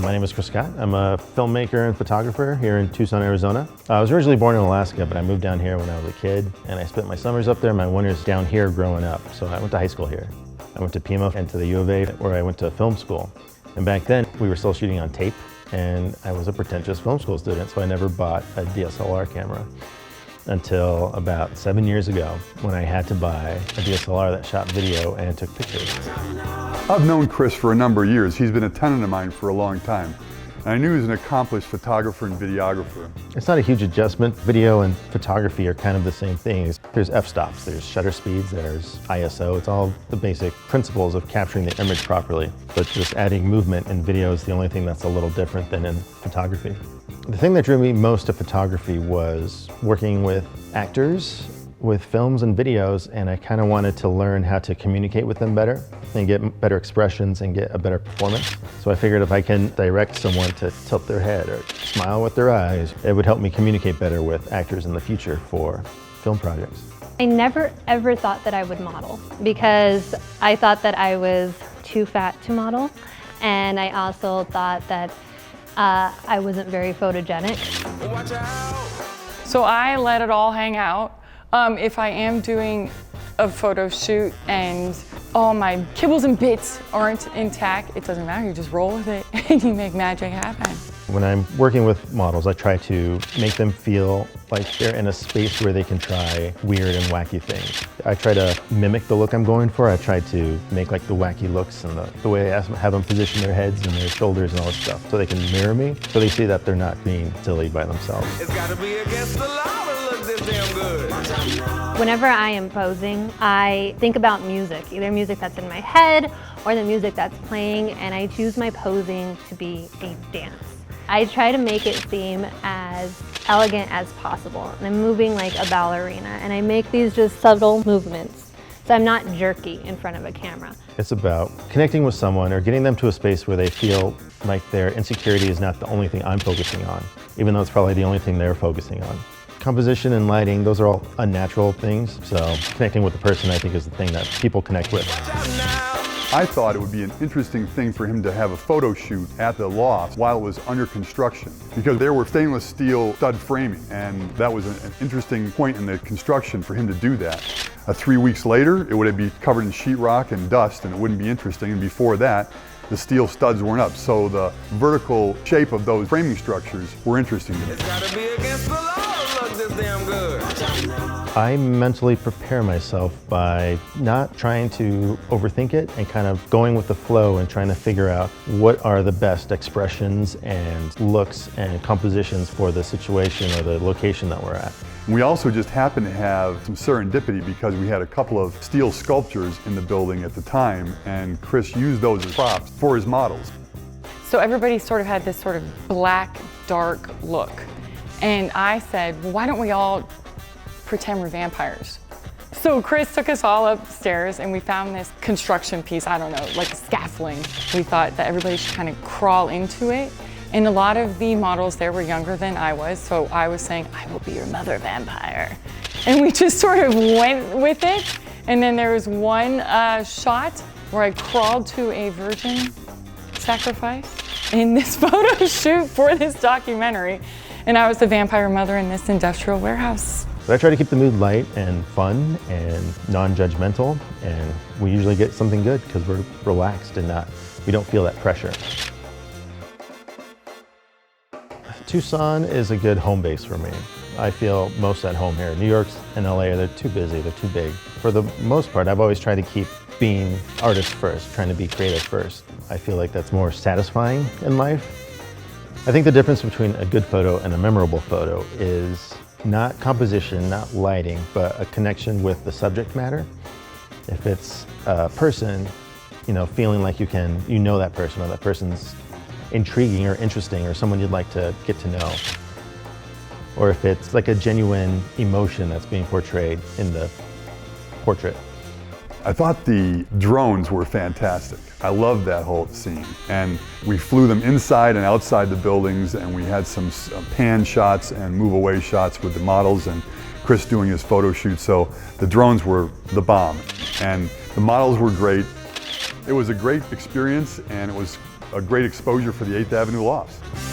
My name is Chris Scott. I'm a filmmaker and photographer here in Tucson, Arizona. I was originally born in Alaska, but I moved down here when I was a kid, and I spent my summers up there, my winters down here growing up. So I went to high school here. I went to Pima and to the U of A, where I went to film school. And back then, we were still shooting on tape, and I was a pretentious film school student, so I never bought a DSLR camera until about 7 years ago, when I had to buy a DSLR that shot video and took pictures. I've known Chris for a number of years. He's been a tenant of mine for a long time. And I knew he was an accomplished photographer and videographer. It's not a huge adjustment. Video and photography are kind of the same thing. There's f-stops, there's shutter speeds, there's ISO. It's all the basic principles of capturing the image properly. But just adding movement in video is the only thing that's a little different than in photography. The thing that drew me most to photography was working with actors, with films and videos, and I kind of wanted to learn how to communicate with them better and get better expressions and get a better performance. So I figured if I can direct someone to tilt their head or smile with their eyes, it would help me communicate better with actors in the future for film projects. I never ever thought that I would model because I thought that I was too fat to model, and I also thought that I wasn't very photogenic. So I let it all hang out. If I am doing a photo shoot and all my kibbles and bits aren't intact, it doesn't matter, you just roll with it and you make magic happen. When I'm working with models, I try to make them feel like they're in a space where they can try weird and wacky things. I try to mimic the look I'm going for. I try to make like the wacky looks and the way I have them position their heads and their shoulders and all this stuff so they can mirror me, so they see that they're not being silly by themselves. It's gotta be against the law to look this damn good. Whenever I am posing, I think about music, either music that's in my head or the music that's playing, and I choose my posing to be a dance. I try to make it seem as elegant as possible. And I'm moving like a ballerina, and I make these just subtle movements, so I'm not jerky in front of a camera. It's about connecting with someone or getting them to a space where they feel like their insecurity is not the only thing I'm focusing on, even though it's probably the only thing they're focusing on. Composition and lighting, those are all unnatural things, so connecting with the person I think is the thing that people connect with. I thought it would be an interesting thing for him to have a photo shoot at the loft while it was under construction, because there were stainless steel stud framing, and that was an interesting point in the construction for him to do that. 3 weeks later, it would be covered in sheetrock and dust, and it wouldn't be interesting, and before that, the steel studs weren't up, so the vertical shape of those framing structures were interesting to me. It's gotta be against the law to look this damn good. I mentally prepare myself by not trying to overthink it and kind of going with the flow and trying to figure out what are the best expressions and looks and compositions for the situation or the location that we're at. We also just happened to have some serendipity because we had a couple of steel sculptures in the building at the time, and Chris used those as props for his models. So everybody sort of had this sort of black, dark look. And I said, well, why don't we all pretend we're vampires? So Chris took us all upstairs and we found this construction piece, I don't know, like scaffolding. We thought that everybody should kind of crawl into it. And a lot of the models there were younger than I was, so I was saying, I will be your mother vampire. And we just sort of went with it. And then there was one shot where I crawled to a virgin sacrifice in this photo shoot for this documentary. And I was the vampire mother in this industrial warehouse. But I try to keep the mood light and fun and non-judgmental, and we usually get something good because we're relaxed and we don't feel that pressure. Tucson is a good home base for me. I feel most at home here. New York and LA, they're too busy, they're too big. For the most part, I've always tried to keep being artist first, trying to be creative first. I feel like that's more satisfying in life. I think the difference between a good photo and a memorable photo is not composition, not lighting, but a connection with the subject matter. If it's a person, feeling like you know that person, or that person's intriguing or interesting, or someone you'd like to get to know. Or if it's like a genuine emotion that's being portrayed in the portrait. I thought the drones were fantastic. I loved that whole scene. And we flew them inside and outside the buildings, and we had some pan shots and move away shots with the models and Chris doing his photo shoot. So the drones were the bomb. And the models were great. It was a great experience, and it was a great exposure for the 8th Avenue lofts.